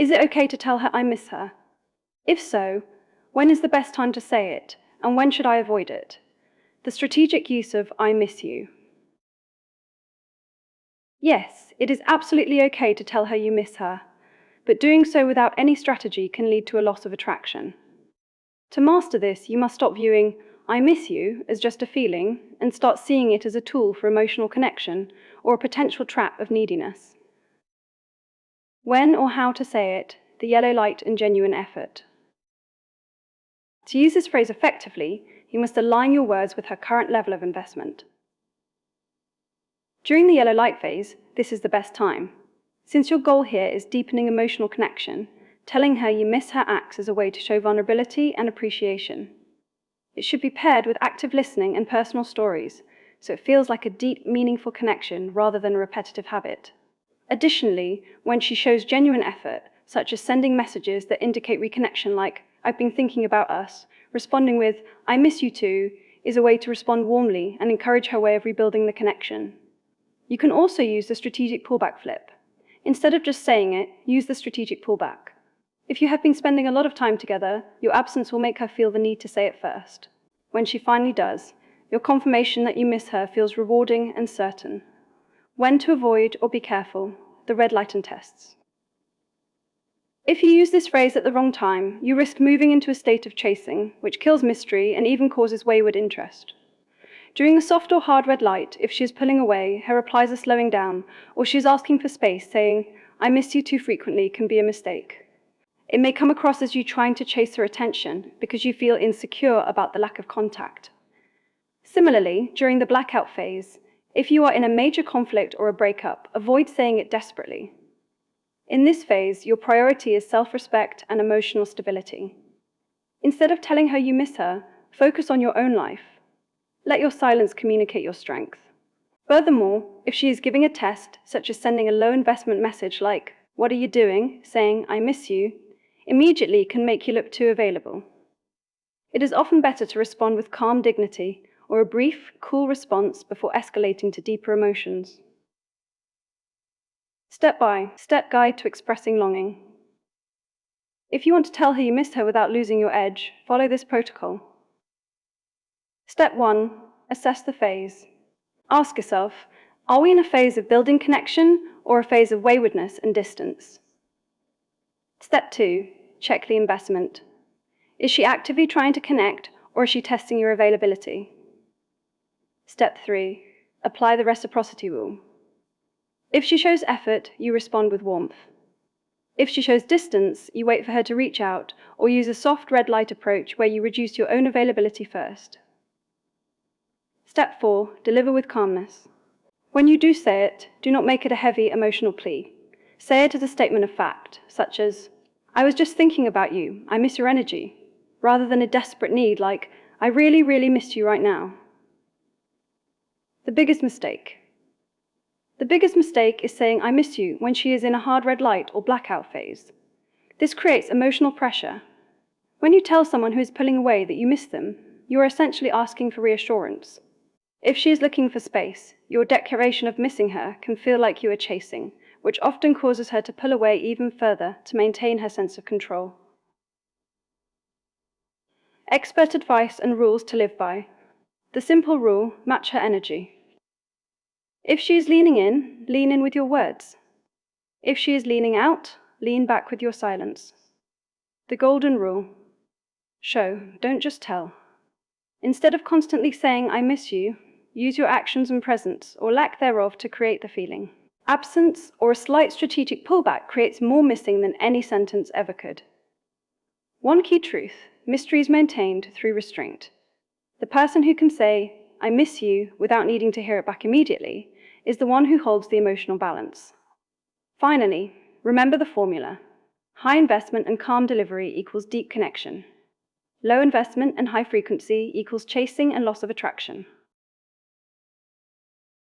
Is it okay to tell her I miss her? If so, when is the best time to say it, and when should I avoid it? The strategic use of I miss you. Yes, it is absolutely okay to tell her you miss her, but doing so without any strategy can lead to a loss of attraction. To master this, you must stop viewing I miss you as just a feeling and start seeing it as a tool for emotional connection or a potential trap of neediness. When or how to say it, the yellow light and genuine effort. To use this phrase effectively, you must align your words with her current level of investment. During the yellow light phase, this is the best time. Since your goal here is deepening emotional connection, telling her you miss her acts as a way to show vulnerability and appreciation. It should be paired with active listening and personal stories, so it feels like a deep, meaningful connection rather than a repetitive habit. Additionally, when she shows genuine effort, such as sending messages that indicate reconnection like, I've been thinking about us, responding with, I miss you too, is a way to respond warmly and encourage her way of rebuilding the connection. You can also use the strategic pullback flip. Instead of just saying it, use the strategic pullback. If you have been spending a lot of time together, your absence will make her feel the need to say it first. When she finally does, your confirmation that you miss her feels rewarding and certain. When to avoid or be careful, the red light and tests. If you use this phrase at the wrong time, you risk moving into a state of chasing, which kills mystery and even causes wayward interest. During the soft or hard red light, if she is pulling away, her replies are slowing down, or she is asking for space, saying, I miss you too frequently, can be a mistake. It may come across as you trying to chase her attention because you feel insecure about the lack of contact. Similarly, during the blackout phase, if you are in a major conflict or a breakup, avoid saying it desperately. In this phase, your priority is self-respect and emotional stability. Instead of telling her you miss her, focus on your own life. Let your silence communicate your strength. Furthermore, if she is giving a test, such as sending a low-investment message like, what are you doing, saying, I miss you, immediately can make you look too available. It is often better to respond with calm dignity or a brief, cool response before escalating to deeper emotions. Step-by-step guide to expressing longing. If you want to tell her you miss her without losing your edge, follow this protocol. Step 1. Assess the phase. Ask yourself, are we in a phase of building connection or a phase of waywardness and distance? Step 2. Check the investment. Is she actively trying to connect or is she testing your availability? Step 3. Apply the reciprocity rule. If she shows effort, you respond with warmth. If she shows distance, you wait for her to reach out or use a soft red light approach where you reduce your own availability first. Step 4. Deliver with calmness. When you do say it, do not make it a heavy, emotional plea. Say it as a statement of fact, such as, I was just thinking about you, I miss your energy, rather than a desperate need like, I really, really miss you right now. The biggest mistake. The biggest mistake is saying I miss you when she is in a hard red light or blackout phase. This creates emotional pressure. When you tell someone who is pulling away that you miss them, you are essentially asking for reassurance. If she is looking for space, your declaration of missing her can feel like you are chasing, which often causes her to pull away even further to maintain her sense of control. Expert advice and rules to live by. The simple rule, match her energy. If she is leaning in, lean in with your words. If she is leaning out, lean back with your silence. The golden rule. Show, don't just tell. Instead of constantly saying, I miss you, use your actions and presence, or lack thereof, to create the feeling. Absence or a slight strategic pullback creates more missing than any sentence ever could. One key truth, mystery is maintained through restraint. The person who can say, I miss you, without needing to hear it back immediately, is the one who holds the emotional balance. Finally, remember the formula. High investment and calm delivery equals deep connection. Low investment and high frequency equals chasing and loss of attraction.